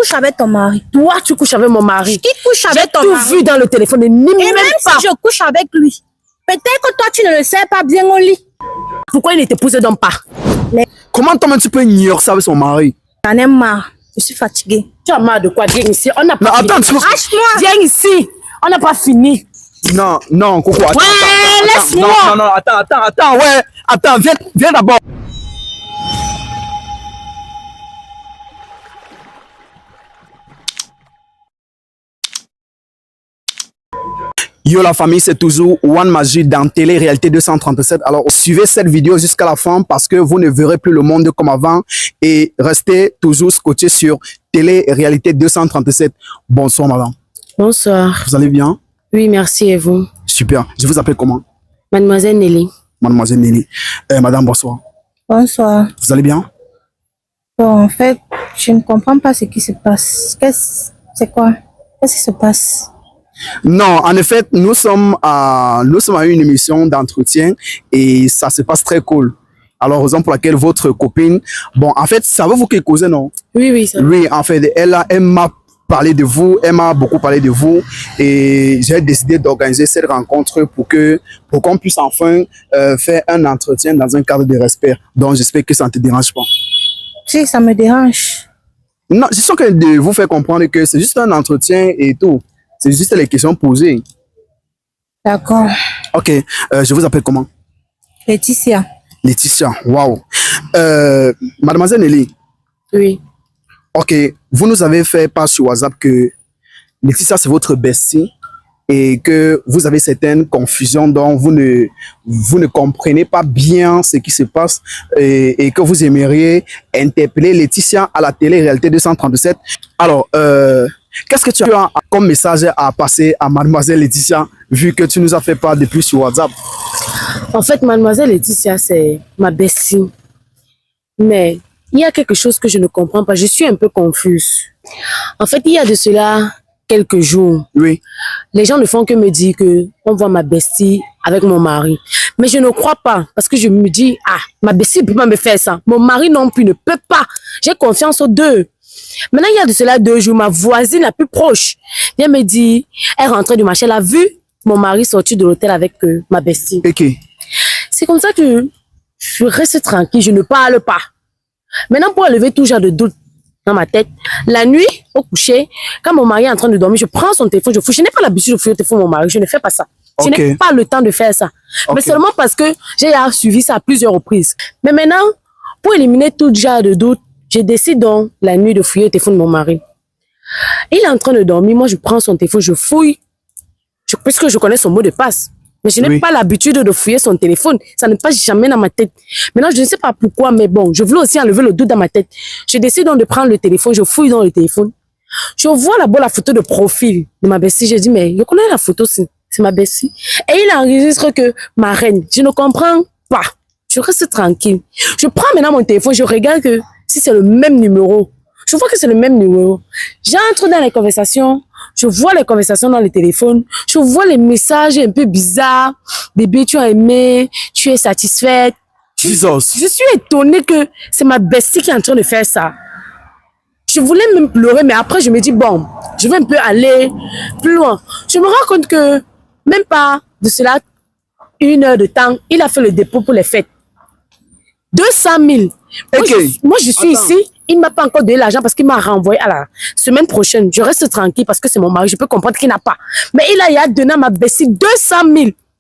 couches avec ton mari? Toi, tu couches avec mon mari. Qui couche avec ton mari? J'ai tout vu dans le téléphone et même pas. Si je couche avec lui, peut-être que toi, tu ne le sais pas bien au lit. Pourquoi il ne t'épouse donc pas? Comment toi-même tu peux ignorer ça avec son mari? J'en ai marre. Je suis fatiguée. Tu as marre de quoi? Viens ici. On n'a pas fini. Attends, Lâche-moi. Viens ici. On n'a pas fini. Non, Coco, attends. Ouais, laisse-moi. Non, attends, ouais. Attends, viens d'abord. Yo la famille, c'est toujours One Magie dans Télé-Réalité 237. Alors suivez cette vidéo jusqu'à la fin parce que vous ne verrez plus le monde comme avant et restez toujours scotché sur Télé-Réalité 237. Bonsoir madame. Bonsoir. Vous allez bien? Oui, merci et vous? Super. Je vous appelle comment? Mademoiselle Nelly. Mademoiselle Nelly. Madame, bonsoir. Bonsoir. Vous allez bien? Bon, en fait, je ne comprends pas ce qui se passe. C'est quoi? Qu'est-ce qui se passe? Non, en effet, nous sommes à une émission d'entretien et ça se passe très cool. Alors, raison pour laquelle votre copine, bon, en fait, savez-vous qui est causé, non? Oui, ça. Oui, en fait, elle m'a parlé de vous, elle m'a beaucoup parlé de vous et j'ai décidé d'organiser cette rencontre pour qu'on puisse enfin faire un entretien dans un cadre de respect. Donc, j'espère que ça ne te dérange pas. Si, ça me dérange. Non, je sens que de vous faire comprendre que c'est juste un entretien et tout. C'est juste les questions posées. D'accord. Ok, je vous appelle comment? Laetitia. Laetitia, waouh. Mademoiselle Nelly. Oui. Ok, vous nous avez fait part sur WhatsApp que Laetitia c'est votre bestie et que vous avez certaines confusions dont vous ne comprenez pas bien ce qui se passe et que vous aimeriez interpeller Laetitia à la télé-réalité 237. Alors, qu'est-ce que tu as comme message à passer à mademoiselle Laetitia vu que tu nous as fait part depuis sur WhatsApp? En fait, mademoiselle Laetitia, c'est ma bestie. Mais il y a quelque chose que je ne comprends pas. Je suis un peu confuse. En fait, il y a de cela quelques jours. Oui. Les gens ne font que me dire que on voit ma bestie avec mon mari. Mais je ne crois pas parce que je me dis, ah, ma bestie ne peut pas me faire ça. Mon mari non plus ne peut pas. J'ai confiance aux deux. Maintenant, il y a de cela 2 jours, ma voisine la plus proche vient me dire, elle rentrait du marché, elle a vu mon mari sortir de l'hôtel avec ma bestie. Ok. C'est comme ça que je reste tranquille, je ne parle pas. Maintenant, pour enlever tout genre de doute dans ma tête, la nuit, au coucher, quand mon mari est en train de dormir, je prends son téléphone, je fouille. Je n'ai pas l'habitude de fouiller le téléphone de mon mari, je ne fais pas ça. Je n'ai pas le temps de faire ça. Mais seulement parce que j'ai suivi ça à plusieurs reprises. Mais maintenant, pour éliminer tout genre de doute, je décide donc la nuit de fouiller le téléphone de mon mari. Il est en train de dormir, moi je prends son téléphone, je fouille, puisque je connais son mot de passe. Mais je n'ai pas l'habitude de fouiller son téléphone. Ça ne passe jamais dans ma tête. Maintenant, je ne sais pas pourquoi, mais bon, je voulais aussi enlever le doute dans ma tête. Je décide donc de prendre le téléphone, je fouille dans le téléphone. Je vois là-bas la photo de profil de ma bestie. Je dis, mais je connais la photo, c'est ma bestie. Et il enregistre que ma reine. Je ne comprends pas. Je reste tranquille. Je prends maintenant mon téléphone, je regarde que si c'est le même numéro. Je vois que c'est le même numéro. J'entre dans les conversations. Je vois les conversations dans le téléphone. Je vois les messages un peu bizarres. Bébé, tu as aimé. Tu es satisfaite. Je suis étonnée que c'est ma bestie qui est en train de faire ça. Je voulais même pleurer, mais après, je me dis, bon, je vais un peu aller plus loin. Je me rends compte que même pas de cela 1 heure de temps, il a fait le dépôt pour les fêtes. 200 000. Moi, je suis ici. Il ne m'a pas encore donné l'argent parce qu'il m'a renvoyé à la semaine prochaine. Je reste tranquille parce que c'est mon mari. Je peux comprendre qu'il n'a pas. Mais il a donné à ma bestie 200 000.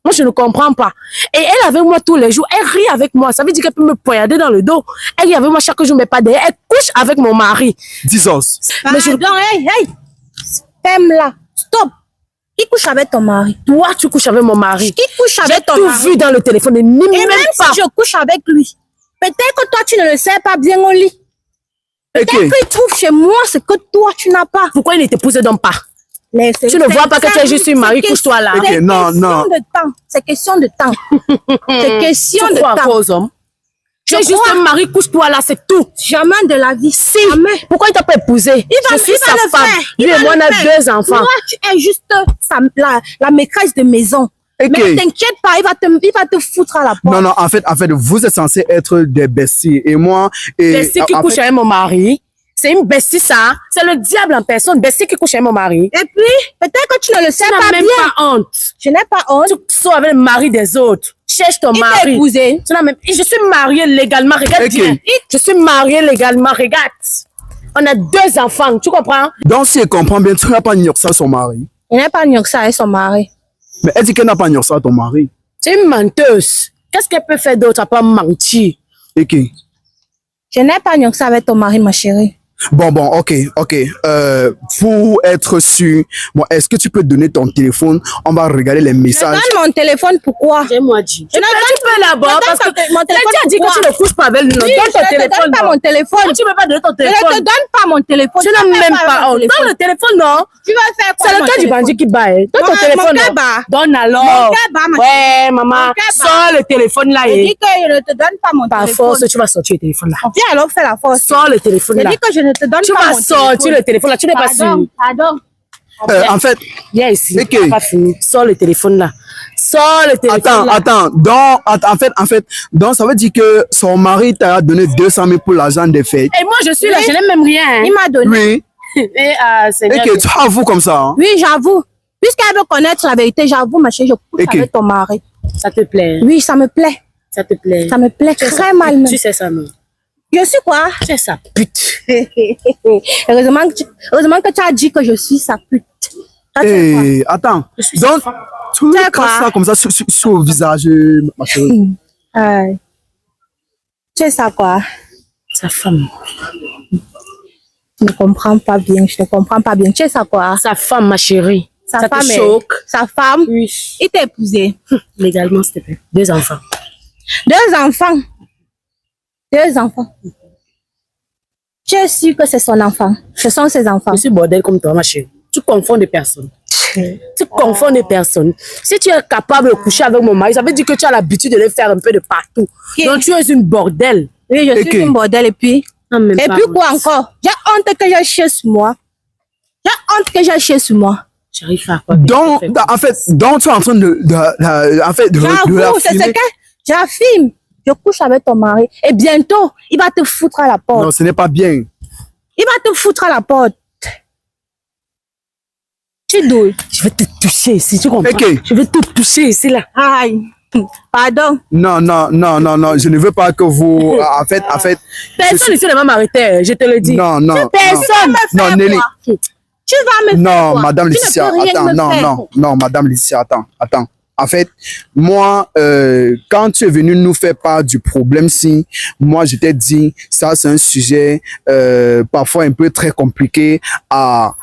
Moi, je ne comprends pas. Et elle est avec moi tous les jours. Elle rit avec moi. Ça veut dire qu'elle peut me poignarder dans le dos. Elle rit avec moi chaque jour, mais pas derrière. Elle couche avec mon mari. Dis-os. Mais hey. Spam-là. Stop. Qui couche avec ton mari? Toi, tu couches avec mon mari. Qui couche avec ton mari? J'ai tout vu dans le téléphone. Et même pas. Si je couche avec lui, peut-être que toi, tu ne le sais pas bien au lit. Peut-être qu'il trouve chez moi ce que toi, tu n'as pas. Pourquoi il ne t'épouse donc pas? Tu ne vois pas que tu es juste une mari, couche-toi là. C'est question de temps. C'est question de temps. Aux hommes? Tu es juste un mari, couche-toi là, c'est tout. Jamais de la vie. Si. Jamais. Pourquoi il t'a pas épousé? Je suis sa femme. Lui et moi, on a 2 enfants. Toi, tu es juste la maîtresse de maison. Mais ne t'inquiète pas, il va te foutre à la porte. Non, en fait, vous êtes censé être des besties. Et moi... Besties qui couchent avec mon mari. C'est une bestie, ça. C'est le diable en personne. Bestie qui couche avec mon mari. Et puis, peut-être que tu ne le sais Tu pas n'as même bien. pas honte. Je n'ai pas honte. Tu sors avec le mari des autres. Cherche ton Il t'a mari. épousé. Tu n'as même... Je suis mariée légalement. Regarde Ok. bien. Je suis mariée légalement. Regarde. On a 2 enfants. Tu comprends? Donc, si elle comprend bien, tu n'as pas ça son mari. Il n'a pas nié ça avec son mari. Mais elle dit qu'elle n'a pas ça ton mari. C'est une menteuse. Qu'est-ce qu'elle peut faire d'autre à part mentir? Ok. Je n'ai pas nié ça avec ton mari, ma chérie. Bon, ok. Pour être sûr, bon, est-ce que tu peux donner ton téléphone? On va regarder les Je messages. donne mon téléphone, pourquoi? J'ai moi dit. Je ne Tu peux d'abord parce que mon tu téléphone, as dit que pourquoi? tu ne couches pas avec lui. Oui, Donne je ton ne te téléphone. donne pas non. mon téléphone. Pourquoi tu ne peux pas donner ton Je ne te téléphone? donne pas mon téléphone. Tu n'as même pas mon honte. téléphone. Donne le téléphone, non? Tu vas faire quoi? C'est le mon cas du téléphone? bandit qui bat. Donne ton Mon téléphone. cœur non? bat. Donne alors. Mon cœur bat, ma Ouais, maman. Mon cœur bat. Sors le téléphone là. Je Et dis que je ne te donne pas mon par téléphone. force, tu vas sortir le téléphone là. Viens alors faire la force. Sors le téléphone Je là. dis que je ne te donne Tu pas vas mon sortir téléphone. le téléphone là. Tu n'es pas sûr. Pardon. En fait, Viens ici. Ok. On n'a pas fini. Sors le téléphone là. Sors le téléphone là. attends. Donc, en fait, donc ça veut dire que son mari t'a donné 200 000 pour l'argent des fêtes. Et moi, je suis là. Oui. Je n'ai même rien. hein. Il m'a donné. Oui. Et Seigneur. Ok, tu avoues comme ça. Hein? Oui, j'avoue. Puisqu'elle veut connaître la vérité, j'avoue, ma chérie, je couche Ok. avec ton mari. Ça te plaît. Oui, ça me plaît. Ça te plaît. Ça me plaît Tu sais très ça, mal même. Tu sais ça, non? Je suis quoi? Tu sais ça, pute. heureusement que tu as dit que je suis sa pute. Ça, tu sais quoi? Et attends. Je suis Donc, sa tu sais casses quoi? ça comme ça sur le visage, ma chérie. Tu sais ça quoi? Sa femme. Je ne comprends pas bien. Tu sais ça quoi? Sa femme, ma chérie. Sa Ça femme te est- choque? Sa femme, Oui. il t'a épousé. Légalement, s'il te plaît. 2 enfants. 2 enfants. 2 enfants. Tu es sûr que c'est son enfant? Ce sont ses enfants. Je suis bordel comme toi, ma chérie. Tu confonds des personnes. Tu confonds des personnes. Si tu es capable de coucher avec mon mari, ça veut dire que tu as l'habitude de le faire un peu de partout. Ok. Donc, tu es une bordel. Oui, je suis Ok. une bordel et puis... Non, même Et pas. puis quoi encore? J'ai honte que j'ai chié sur moi. J'arrive à quoi? Donc, en fait, donc tu es en train de la J'avoue, c'est ce filmer. que j'affirme. Je couche avec ton mari et bientôt, il va te foutre à la porte. Non, ce n'est pas bien. Il va te foutre à la porte. Tu douilles. Je vais te toucher ici, tu comprends? Ok. Je vais te toucher ici, là. Aïe. Pardon. Non, je ne veux pas que vous... En fait, je Personne suis- ici ne va m'arrêter, je te le dis. Non. Personne. Non, Nelly. Tu vas me faire Non, quoi? Madame Tu ne Laetitia, peux rien attends, me faire. non, Madame Laetitia, attends. En fait, moi, quand tu es venu nous faire part du problème, si moi je t'ai dit, ça c'est un sujet parfois un peu très compliqué à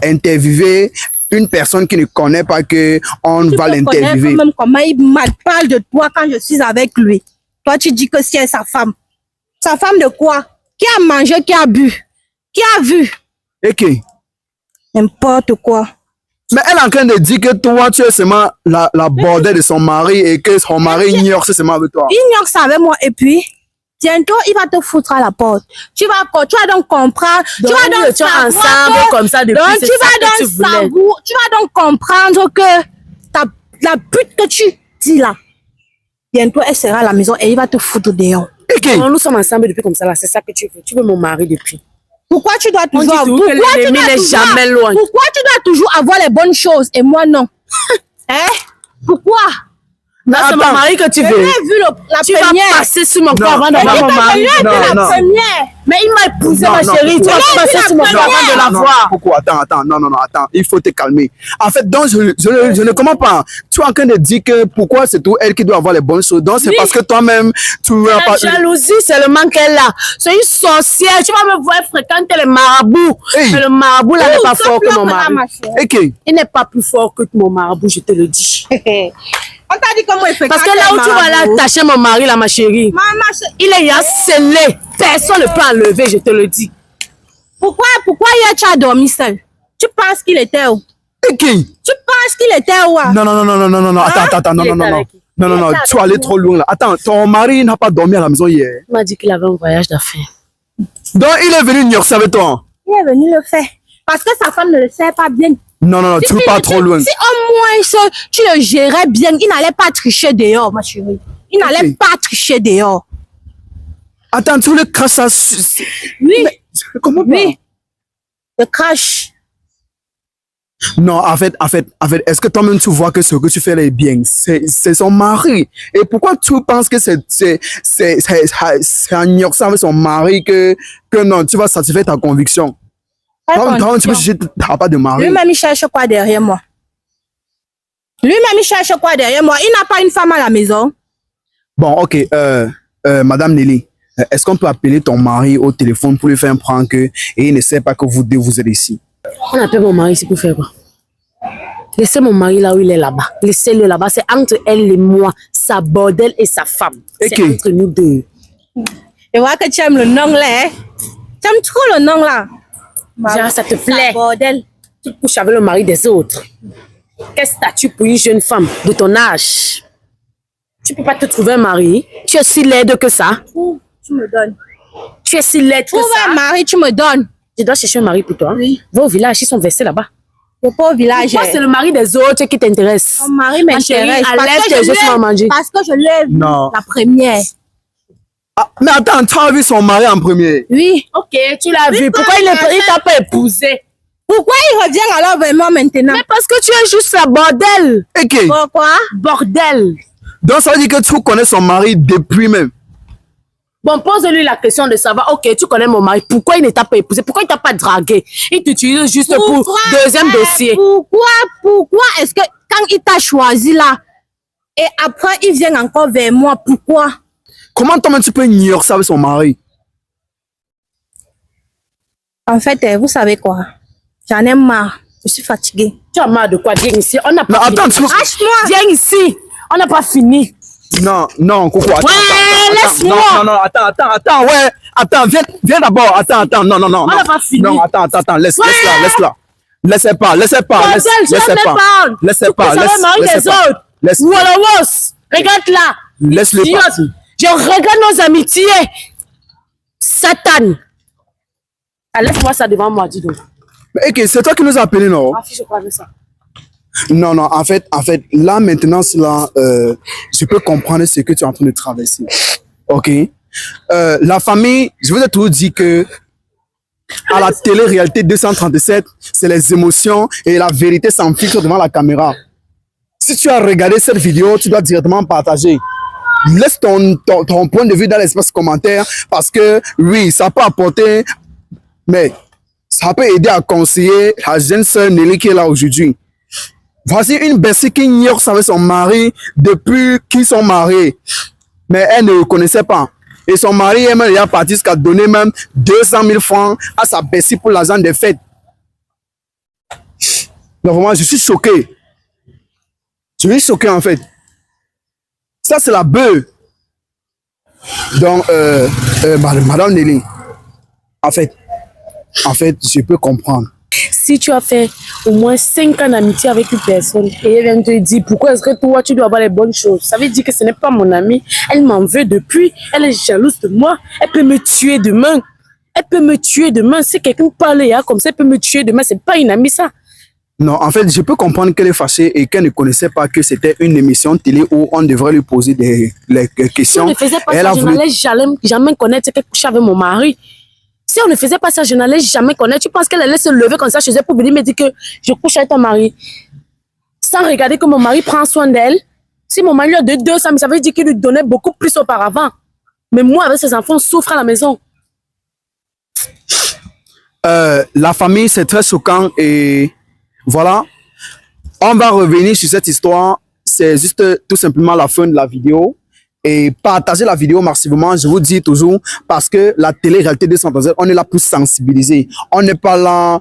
interviewer une personne qui ne connaît pas que on Tu va peux connaître l'interviewer. même comment il mal parle de toi quand je suis avec lui. Toi, tu dis que c'est sa femme. Sa femme de quoi? Qui a mangé, qui a bu? Qui a vu? Ok. N'importe quoi. Mais elle est en train de dire que toi, tu es seulement la bordelle de son mari et que son mari ignore seulement avec toi. Il ignore ça avec moi et puis, bientôt, il va te foutre à la porte. Tu vas donc comprendre. Donc, tu vas nous donc étions savoir ensemble que- comme ça depuis, Donc, c'est tu ça vas que tu donc voulais. savoir, tu vas donc comprendre que la pute que tu dis là, bientôt, elle sera à la maison et il va te foutre dehors. Ok. Non, nous sommes ensemble depuis comme ça, là. C'est ça que tu veux. Tu veux mon mari depuis. Pourquoi tu dois On dit toujours, toujours que l'ennemi n'est jamais loin. pourquoi tu dois toujours avoir les bonnes choses et moi non? Hein? Pourquoi? Non, c'est mon attends. mari que tu Je veux. l'ai vu la Tu vas première. passer sur mon corps avant non, d'avoir Je mon l'ai mari. vu Non, la non. première. Mais il m'a épousé, Non, ma non, chérie. Tu vas pourquoi? passer sur mon corps avant de la voir. Pourquoi? Attends, non, attends, il faut te calmer. En fait, donc, je ne comprends pas. Tu es en train de dire que pourquoi c'est tout elle qui doit avoir les bonnes choses. Donc, c'est Oui. parce que toi-même, tu n'as La pas... jalousie seulement qu'elle a. C'est une sorcière. Tu vas me voir fréquenter les marabouts. Hey. Mais le marabout là n'est pas Sauf fort que là mon là, mari. ma chérie. Ok. Il n'est pas plus fort que mon marabout, je te le dis. On t'a dit comment il fait. Parce que là où tu vas là attacher mon mari là, ma chérie, Maman, il est scellé. Personne ne peut enlever, je te le dis. pourquoi hier tu as dormi seul? Tu penses qu'il était où? Ok. Tu penses qu'il était où? Non. Attends, Il était non. avec qui? Non, tu es allé trop loin là. Attends, ton mari n'a pas dormi à la maison hier. Il m'a dit qu'il avait un voyage d'affaires. Donc, il est venu New avec toi. Il est venu le faire. Parce que sa femme ne le sait pas bien. Non, tu Si pas il trop était- loin. Si au moins tu le gérais bien, il n'allait pas tricher dehors, ma chérie. Il n'allait Ok. pas tricher dehors. Attends, tu voulais cracher ça... Oui. Comment pas? Oui. Je crache. Non, en fait, est-ce que toi-même tu vois que ce que tu fais là est bien? C'est son mari. Et pourquoi tu penses que c'est en ignorant avec son mari que non, tu vas satisfaire ta conviction? Toi, tu peux juger, tu n'as pas de mari. Lui-même, il cherche quoi derrière moi? Lui-même, il cherche quoi derrière moi? Il n'a pas une femme à la maison. Bon, ok, Madame Nelly, est-ce qu'on peut appeler ton mari au téléphone pour lui faire un prank et il ne sait pas que vous deux vous êtes ici? On appelle mon mari ici pour faire quoi? Laissez mon mari là où il est là-bas. Laissez-le là-bas. C'est entre elle et moi. Sa bordel et sa femme. C'est entre nous deux. Je vois que tu aimes le nom là. Hein? Tu aimes trop le nom là. Genre, ça te plaît. Sa bordel. Tu couches avec le mari des autres. Quel statut pour une jeune femme de ton âge? Tu peux pas te trouver un mari. Tu es si laide que ça. Tu me donnes. Tu es si laide que Trouve un ça. mari, tu me donnes. Je dois chercher un mari pour toi. Oui. Va au village, ils sont versés là-bas. Je vais pas au village. Pourquoi c'est le mari des autres qui t'intéresse? Mon mari Ma chérie, m'intéresse. enlève tes gestes à manger. Parce que je l'ai vu Non. la première. Ah, mais attends, tu as vu son mari en premier? Oui. Ok, tu l'as vu. Pourquoi il t'a pas épousé? Pourquoi il revient alors vers moi maintenant? Mais parce que tu es juste la bordel. Ok. Pourquoi? Bordel. Donc ça veut dire que tu connais son mari depuis même. Bon, pose-lui la question de savoir, ok, tu connais mon mari, pourquoi il ne t'a pas épousé? Pourquoi il t'a pas dragué? Il t'utilise juste pour deuxième dossier. Pourquoi est-ce que quand il t'a choisi là, et après il vient encore vers moi, pourquoi? Comment toi-même tu peux ignorer ça avec son mari? En fait, vous savez quoi? J'en ai marre. Je suis fatiguée. Tu as marre de quoi? Viens ici, on n'a pas Non, fini. attends, tu... Lâche-moi! Viens ici, on n'a pas fini. Non, Coco, attends. Ouais, laisse-moi. Non, attends, ouais. Attends, viens d'abord. Attends, non. On n'a pas fini. Non, attends, laisse-la. Laissez pas. Bordel, je ne parle. Laissez pas. Tu es le mari des autres. Voilà, regarde là. Laisse-le Idiote. partir. Je regarde nos amitiés. Satan. Ah, laisse-moi ça devant moi, dis donc. Mais ok, c'est toi qui nous as appelés, non? Ah, je crois avec ça. Non, en fait, là, maintenant, je peux comprendre ce que tu es en train de traverser. Ok? La famille, je vous ai toujours dit que à la télé-réalité 237, c'est les émotions et la vérité sans filtre devant la caméra. Si tu as regardé cette vidéo, tu dois directement partager. Laisse ton point de vue dans l'espace commentaire parce que, oui, ça peut apporter, mais ça peut aider à conseiller la jeune sœur Nelly qui est là aujourd'hui. Voici une Bessie qui ignore avec son mari depuis qu'ils sont mariés. Mais elle ne le connaissait pas. Et son mari est même déjà parti jusqu'à donner même 200 000 francs à sa Bessie pour l'argent des fêtes. Donc vraiment, je suis choqué. Je suis choqué en fait. Ça, c'est la beuh. Donc, Madame Nelly, en fait, je peux comprendre. Si tu as fait au moins 5 ans d'amitié avec une personne et elle vient te dire pourquoi est-ce que toi tu dois avoir les bonnes choses, ça veut dire que ce n'est pas mon amie. Elle m'en veut depuis, elle est jalouse de moi, elle peut me tuer demain. Elle peut me tuer demain. Si quelqu'un parle comme ça, elle peut me tuer demain. C'est pas une amie ça. Non, en fait, je peux comprendre qu'elle est fâchée et qu'elle ne connaissait pas que c'était une émission télé où on devrait lui poser des questions. Si on ne faisait pas elle ça, a je voulu... n'allais jamais connaître qu'elle couchait avec mon mari. Si on ne faisait pas ça, je n'allais jamais connaître. Tu penses qu'elle allait se lever comme ça chez elle pour venir me dire que je couche avec ton mari sans regarder que mon mari prend soin d'elle? Si mon mari lui a donné 200 000, ça veut dire qu'il lui donnait beaucoup plus auparavant. Mais moi, avec ses enfants, on souffre à la maison. La famille, c'est très choquant et voilà. On va revenir sur cette histoire. C'est juste tout simplement la fin de la vidéo. Et partagez la vidéo massivement, je vous dis toujours, parce que la télé-réalité 237, on est là pour sensibiliser. On n'est pas là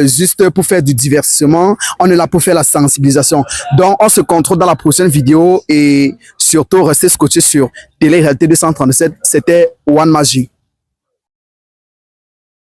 juste pour faire du divertissement, on est là pour faire la sensibilisation. Donc, on se retrouve dans la prochaine vidéo et surtout, restez scotché sur télé-réalité 237. C'était One Magie.